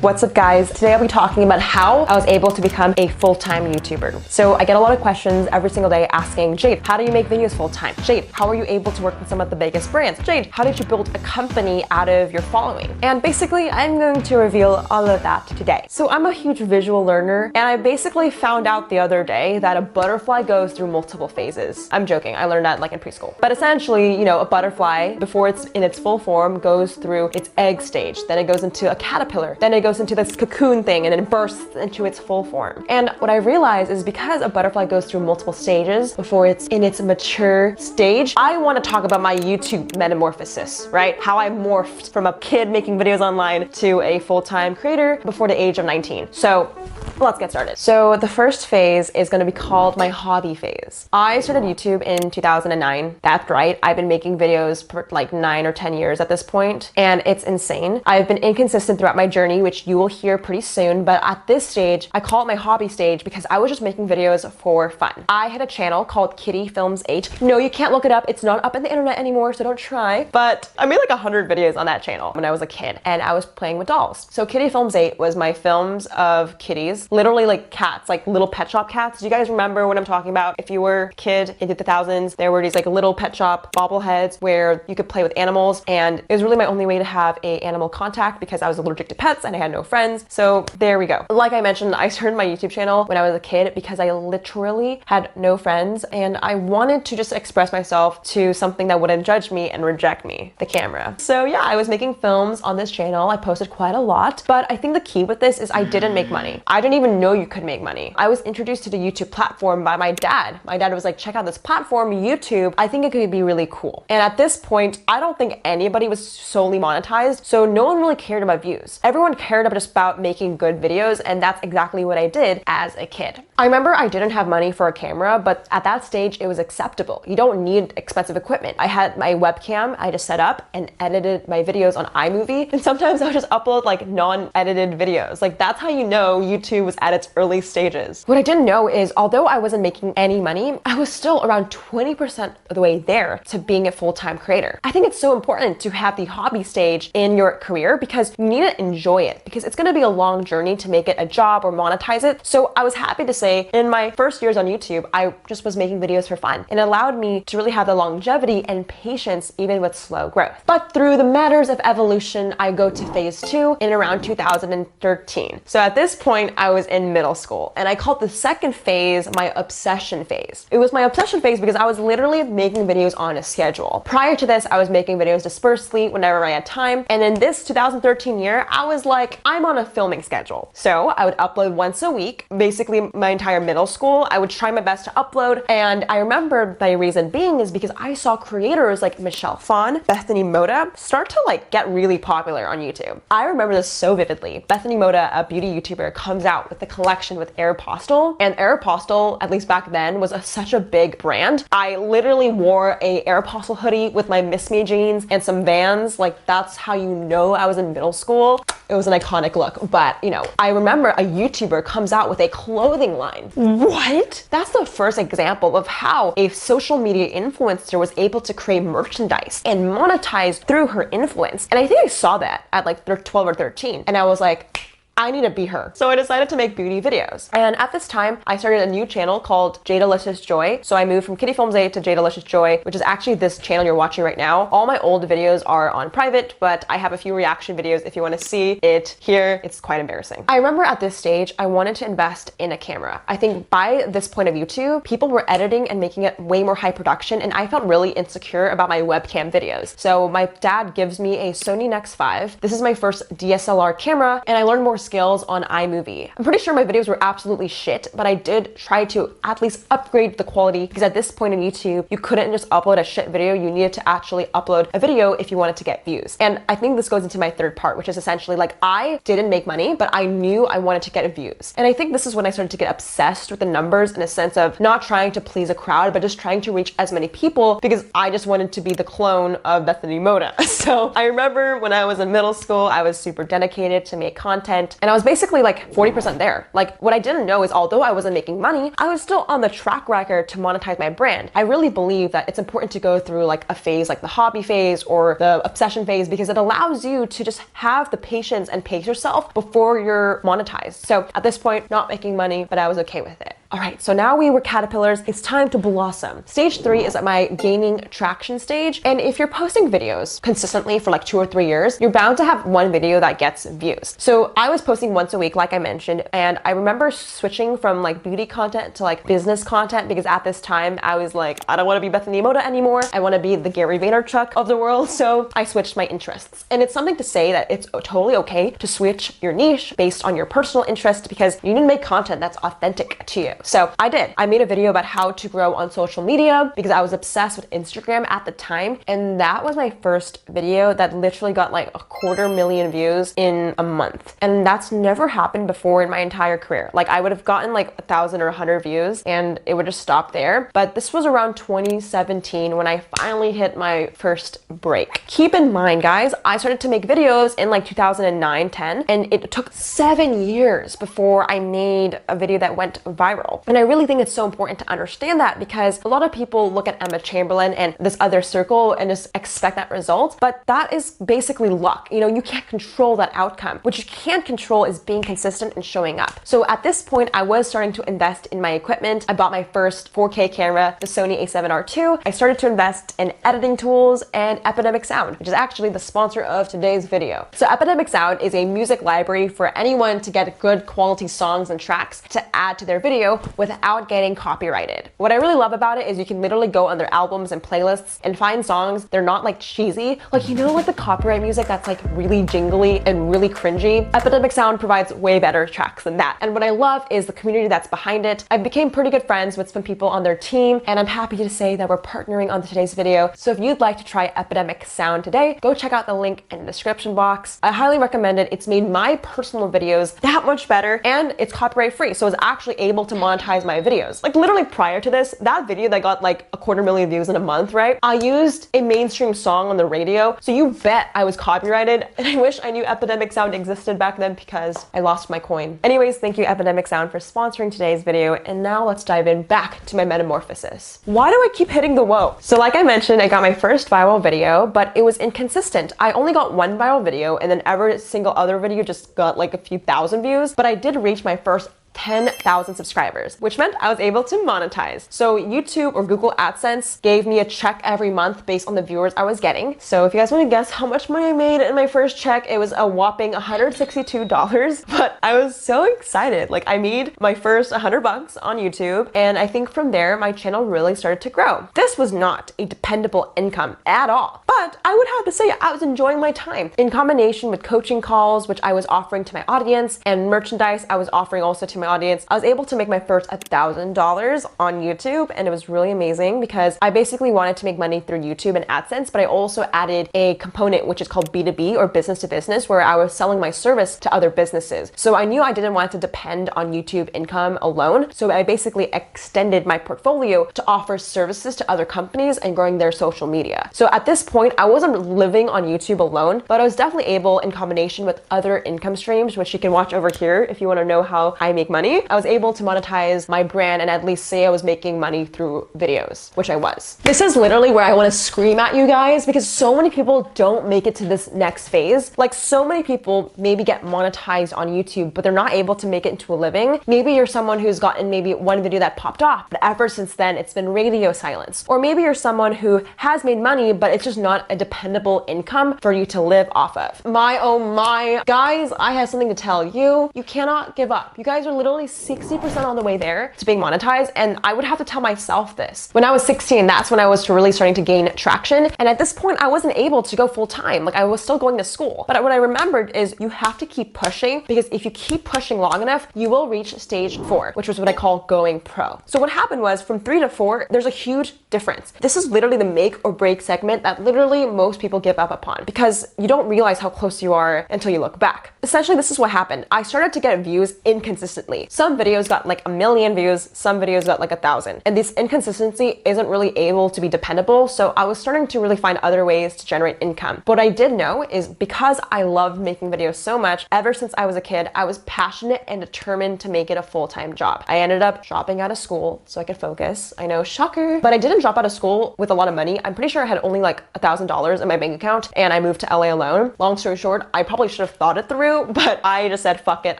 What's up guys? Today I'll be talking about how I was able to become a full-time YouTuber. So I get a lot of questions every single day asking, Jade, how do you make videos full-time? Jade, how are you able to work with some of the biggest brands? Jade, how did you build a company out of your following? And basically I'm going to reveal all of that today. So I'm a huge visual learner and I basically found out the other day that a butterfly goes through multiple phases. I'm joking, I learned that like in preschool. But essentially, you know, a butterfly before it's in its full form goes through its egg stage, then it goes into a caterpillar, then it goes into this cocoon thing and then it bursts into its full form. And what I realized is because a butterfly goes through multiple stages before it's in its mature stage, I want to talk about my YouTube metamorphosis, right? How I morphed from a kid making videos online to a full-time creator before the age of 19. So let's get started. So the first phase is going to be called my hobby phase. I started YouTube in 2009. That's right. I've been making videos for like 9 or 10 years at this point, and it's insane. I've been inconsistent throughout my journey, which you will hear pretty soon, but at this stage, I call it my hobby stage because I was just making videos for fun. I had a channel called Kitty Films 8. No, you can't look it up. It's not up on the internet anymore, so don't try. But I made like 100 videos on that channel when I was a kid, and I was playing with dolls. So Kitty Films 8 was my films of kitties, literally like cats, like little pet shop cats. Do you guys remember what I'm talking about? If you were a kid in the 2000s, there were these like little pet shop bobbleheads where you could play with animals, and it was really my only way to have a animal contact because I was allergic to pets and I had no friends. So there we go. Like I mentioned, I started my YouTube channel when I was a kid because I literally had no friends and I wanted to just express myself to something that wouldn't judge me and reject me, the camera. So yeah, I was making films on this channel. I posted quite a lot, but I think the key with this is I didn't make money. I didn't even know you could make money. I was introduced to the YouTube platform by my dad. My dad was like, check out this platform, YouTube. I think it could be really cool. And at this point, I don't think anybody was solely monetized, so no one really cared about views. Everyone cared about just about making good videos, and that's exactly what I did as a kid. I remember I didn't have money for a camera, but at that stage, it was acceptable. You don't need expensive equipment. I had my webcam, I just set up and edited my videos on iMovie, and sometimes I would just upload like non-edited videos. Like that's how you know YouTube was at its early stages. What I didn't know is although I wasn't making any money, I was still around 20% of the way there to being a full-time creator. I think it's so important to have the hobby stage in your career because you need to enjoy it, because it's going to be a long journey to make it a job or monetize it. So I was happy to say in my first years on YouTube, I just was making videos for fun. It allowed me to really have the longevity and patience even with slow growth. But through the matters of evolution, I go to phase 2 in around 2013. So at this point, I was in middle school, and I called the second phase my obsession phase. It was my obsession phase because I was literally making videos on a schedule. Prior to this, I was making videos dispersely whenever I had time, and in this 2013 year, I was like, I'm on a filming schedule. So I would upload once a week. Basically, my entire middle school, I would try my best to upload, and I remember my reason being is because I saw creators like Michelle Phan, Bethany Moda start to like get really popular on YouTube. I remember this so vividly. Bethany Moda, a beauty YouTuber, comes out with a collection with Aeropostale, and Aeropostale, at least back then, was such a big brand. I literally wore a Aeropostale hoodie with my Miss Me jeans and some Vans. Like that's how you know I was in middle school. It was an iconic look, but you know, I remember a YouTuber comes out with a clothing line. What? That's the first example of how a social media influencer was able to create merchandise and monetize through her influence. And I think I saw that at like 12 or 13, and I was like, I need to be her. So I decided to make beauty videos. And at this time, I started a new channel called Jadalicious Joy. So I moved from Kitty Films 8 to Jadalicious Joy, which is actually this channel you're watching right now. All my old videos are on private, but I have a few reaction videos if you want to see it here. It's quite embarrassing. I remember at this stage, I wanted to invest in a camera. I think by this point of YouTube, people were editing and making it way more high production, and I felt really insecure about my webcam videos. So my dad gives me a Sony Nex 5. This is my first DSLR camera, and I learned more skills on iMovie. I'm pretty sure my videos were absolutely shit, but I did try to at least upgrade the quality because at this point in YouTube, you couldn't just upload a shit video. You needed to actually upload a video if you wanted to get views. And I think this goes into my third part, which is essentially like I didn't make money, but I knew I wanted to get views. And I think this is when I started to get obsessed with the numbers in a sense of not trying to please a crowd, but just trying to reach as many people because I just wanted to be the clone of Bethany Moda. So I remember when I was in middle school, I was super dedicated to make content. content, and I was basically like 40% there. Like what I didn't know is although I wasn't making money, I was still on the track record to monetize my brand. I really believe that it's important to go through like a phase like the hobby phase or the obsession phase because it allows you to just have the patience and pace yourself before you're monetized. So at this point, not making money, but I was okay with it. All right, so now we were caterpillars, it's time to blossom. Stage 3 is at my gaining traction stage. And if you're posting videos consistently for like 2 or 3 years, you're bound to have one video that gets views. So I was posting once a week, like I mentioned, and I remember switching from like beauty content to like business content because at this time I was like, I don't want to be Bethany Moda anymore. I want to be the Gary Vaynerchuk of the world. So I switched my interests. And it's something to say that it's totally okay to switch your niche based on your personal interest because you need to make content that's authentic to you. So I did. I made a video about how to grow on social media because I was obsessed with Instagram at the time. And that was my first video that literally got like 250,000 views in a month. And that's never happened before in my entire career. Like I would have gotten like 1,000 or 100 views and it would just stop there. But this was around 2017 when I finally hit my first break. Keep in mind, guys, I started to make videos in like 2009-10, and it took 7 years before I made a video that went viral. And I really think it's so important to understand that because a lot of people look at Emma Chamberlain and this other circle and just expect that result, but that is basically luck. You know, you can't control that outcome. What you can control is being consistent and showing up. So at this point, I was starting to invest in my equipment. I bought my first 4K camera, the Sony a7R II. I started to invest in editing tools and Epidemic Sound, which is actually the sponsor of today's video. So Epidemic Sound is a music library for anyone to get good quality songs and tracks to add to their video without getting copyrighted. What I really love about it is you can literally go on their albums and playlists and find songs. They're not like cheesy. Like, you know, like the copyright music that's like really jingly and really cringy. Epidemic Sound provides way better tracks than that. And what I love is the community that's behind it. I became pretty good friends with some people on their team, and I'm happy to say that we're partnering on today's video. So if you'd like to try Epidemic Sound today, go check out the link in the description box. I highly recommend it. It's made my personal videos that much better, and it's copyright free. So I was actually able to monetize my videos. Like literally prior to this, that video that got like 250,000 views in a month, right? I used a mainstream song on the radio. So you bet I was copyrighted. And I wish I knew Epidemic Sound existed back then because I lost my coin. Anyways, thank you Epidemic Sound for sponsoring today's video. And now let's dive in back to my metamorphosis. Why do I keep hitting the whoa? So like I mentioned, I got my first viral video, but it was inconsistent. I only got one viral video and then every single other video just got like a few thousand views, but I did reach my first 10,000 subscribers, which meant I was able to monetize. So YouTube or Google AdSense gave me a check every month based on the viewers I was getting. So if you guys want to guess how much money I made in my first check, it was a whopping $162, but I was so excited. Like I made my first $100 on YouTube, and I think from there, my channel really started to grow. This was not a dependable income at all, but I would have to say I was enjoying my time in combination with coaching calls, which I was offering to my audience, and merchandise I was offering also to my audience. I was able to make my first $1,000 on YouTube, and it was really amazing because I basically wanted to make money through YouTube and AdSense, but I also added a component which is called B2B or business to business, where I was selling my service to other businesses. So I knew I didn't want to depend on YouTube income alone. So I basically extended my portfolio to offer services to other companies and growing their social media. So at this point, I wasn't living on YouTube alone, but I was definitely able, in combination with other income streams, which you can watch over here if you want to know how I make money, I was able to monetize my brand and at least say I was making money through videos, which I was. This is literally where I want to scream at you guys because so many people don't make it to this next phase. Like so many people maybe get monetized on YouTube, but they're not able to make it into a living. Maybe you're someone who's gotten maybe one video that popped off, but ever since then it's been radio silence. Or maybe you're someone who has made money, but it's just not a dependable income for you to live off of. My, oh my, guys, I have something to tell you. You cannot give up. You guys are literally 60% on the way there to being monetized, and I would have to tell myself this. When I was 16, that's when I was really starting to gain traction, and at this point, I wasn't able to go full time. Like I was still going to school, but what I remembered is you have to keep pushing, because if you keep pushing long enough, you will reach stage 4, which was what I call going pro. So what happened was from 3 to 4, there's a huge difference. This is literally the make or break segment that literally most people give up upon because you don't realize how close you are until you look back. Essentially, this is what happened. I started to get views inconsistently. consistently. Some videos got like 1 million views, some videos got like 1,000. And this inconsistency isn't really able to be dependable, so I was starting to really find other ways to generate income. But what I did know is because I loved making videos so much, ever since I was a kid, I was passionate and determined to make it a full-time job. I ended up dropping out of school so I could focus. I know, shocker. But I didn't drop out of school with a lot of money. I'm pretty sure I had only like $1,000 in my bank account, and I moved to LA alone. Long story short, I probably should have thought it through, but I just said, fuck it,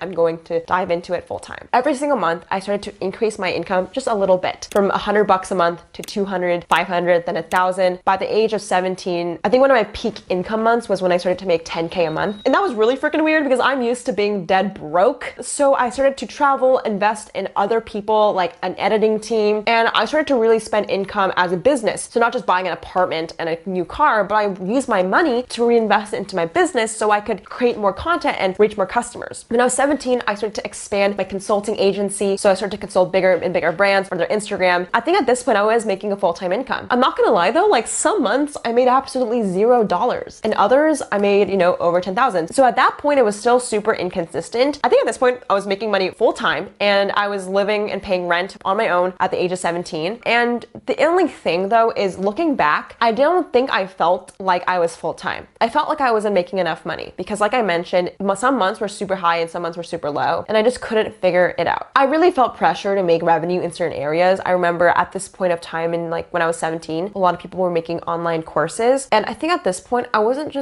I'm going to dive into it full time. Every single month, I started to increase my income just a little bit, from $100 a month to 200, 500, then 1,000. By the age of 17, I think one of my peak income months was when I started to make 10K a month. And that was really freaking weird because I'm used to being dead broke. So I started to travel, invest in other people, like an editing team, and I started to really spend income as a business. So not just buying an apartment and a new car, but I used my money to reinvest into my business so I could create more content and reach more customers. When I was 17, I started to expand my consulting agency. So I started to consult bigger and bigger brands on their Instagram. I think at this point I was making a full-time income. I'm not gonna lie though, like some months I made absolutely $0 and others I made, over 10,000. So at that point it was still super inconsistent. I think at this point I was making money full-time and I was living and paying rent on my own at the age of 17. And the only thing though is looking back, I don't think I felt like I was full-time. I felt like I wasn't making enough money because like I mentioned, some months were super high and some months were super low and I just couldn't figure it out. I really felt pressure to make revenue in certain areas. I remember at this point of time in like when I was 17, a lot of people were making online courses. And I think at this point, I wasn't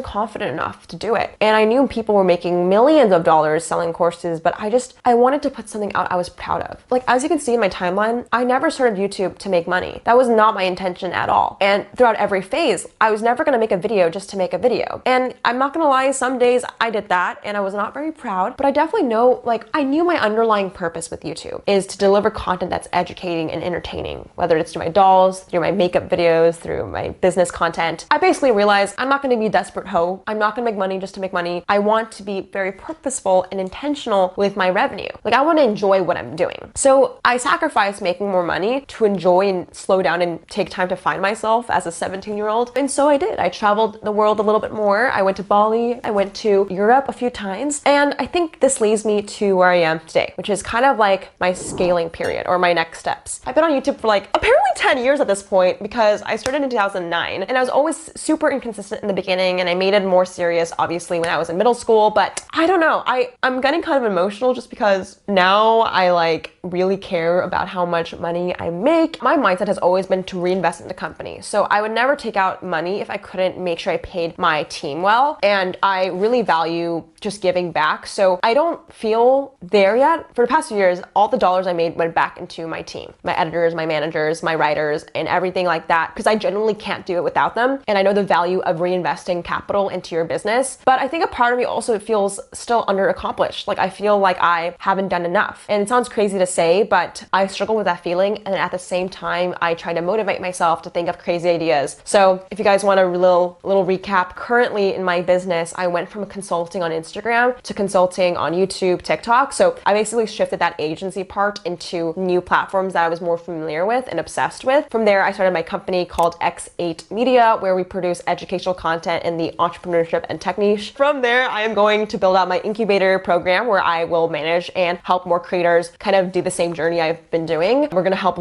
confident enough to do it. And I knew people were making millions of dollars selling courses, but I wanted to put something out I was proud of. Like, as you can see in my timeline, I never started YouTube to make money. That was not my intention at all. And throughout every phase, I was never gonna make a video just to make a video. And I'm not gonna lie, some days I did that and I was not very proud, but I definitely know, like, I knew my underlying purpose with YouTube is to deliver content that's educating and entertaining, whether it's through my dolls, through my makeup videos, through my business content. I basically realized I'm not gonna be desperate hoe. I'm not gonna make money just to make money. I want to be very purposeful and intentional with my revenue. Like I want to enjoy what I'm doing. So I sacrificed making more money to enjoy and slow down and take time to find myself as a 17-year-old. And so I did. I traveled the world a little bit more. I went to Bali. I went to Europe a few times. And I think this leads me to where I am today, which is kind of like my scaling period or my next steps. I've been on YouTube for like apparently 10 years at this point because I started in 2009 and I was always super inconsistent in the beginning and I made it more serious obviously when I was in middle school, but I don't know, I'm getting kind of emotional just because now I like really care about how much money I make. My mindset has always been to reinvest in the company. So I would never take out money if I couldn't make sure I paid my team well. And I really value just giving back. So I don't feel there yet. For the past few years, all the dollars I made went back into my team, my editors, my managers, my writers, and everything like that, because I genuinely can't do it without them. And I know the value of reinvesting capital into your business. But I think a part of me also feels still under-accomplished. Like I feel like I haven't done enough. And it sounds crazy to say, but I struggle with that feeling. And at the same time, I try to motivate myself to think of crazy ideas. So if you guys want a little recap, currently in my business, I went from consulting on Instagram to consulting on YouTube, TikTok. So I basically shifted that agency part into new platforms that I was more familiar with and obsessed with. From there, I started my company called X8 Media, where we produce educational content in the entrepreneurship and tech niche. From there, I am going to build out my incubator program where I will manage and help more creators kind of do the same journey I've been doing. We're gonna help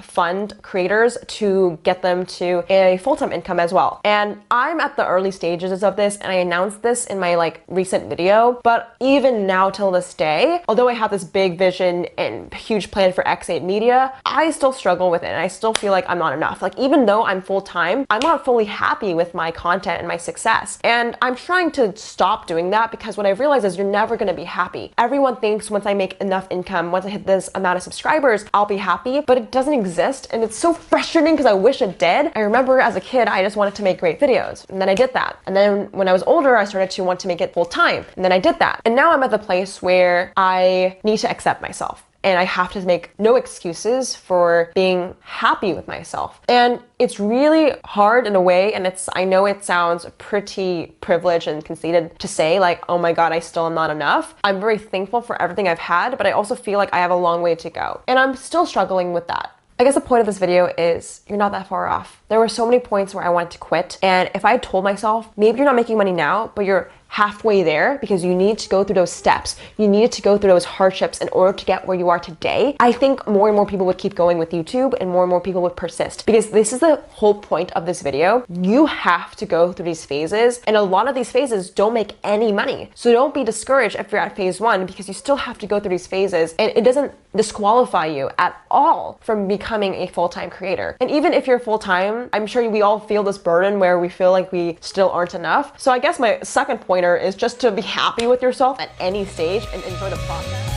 fund creators to get them to a full-time income as well. And I'm at the early stages of this, and I announced this in my recent video, but even now till this day, although I have this big vision and huge plan for X8 Media, I still struggle with it and I still feel like I'm not enough. Like even though I'm full-time, I'm not fully happy with my content and my success. And I'm trying to stop doing that because what I've realized is you're never gonna be happy. Everyone thinks once I make enough income, once I hit this amount of subscribers, I'll be happy, but it doesn't exist. And it's so frustrating because I wish it did. I remember as a kid, I just wanted to make great videos. And then I did that. And then when I was older, I started to want to make it full time. And then I did that. And now I'm at the place where I need to accept myself. And I have to make no excuses for being happy with myself. And it's really hard in a way, and I know it sounds pretty privileged and conceited to say like, oh my God, I still am not enough. I'm very thankful for everything I've had, but I also feel like I have a long way to go. And I'm still struggling with that. I guess the point of this video is you're not that far off. There were so many points where I wanted to quit. And if I had told myself, maybe you're not making money now, but you're halfway there because you need to go through those steps. You need to go through those hardships in order to get where you are today. I think more and more people would keep going with YouTube and more people would persist, because this is the whole point of this video. You have to go through these phases, and a lot of these phases don't make any money. So don't be discouraged if you're at phase 1, because you still have to go through these phases, and it doesn't disqualify you at all from becoming a full-time creator. And even if you're full-time, I'm sure we all feel this burden where we feel like we still aren't enough. So I guess my second pointer is just to be happy with yourself at any stage and enjoy the process.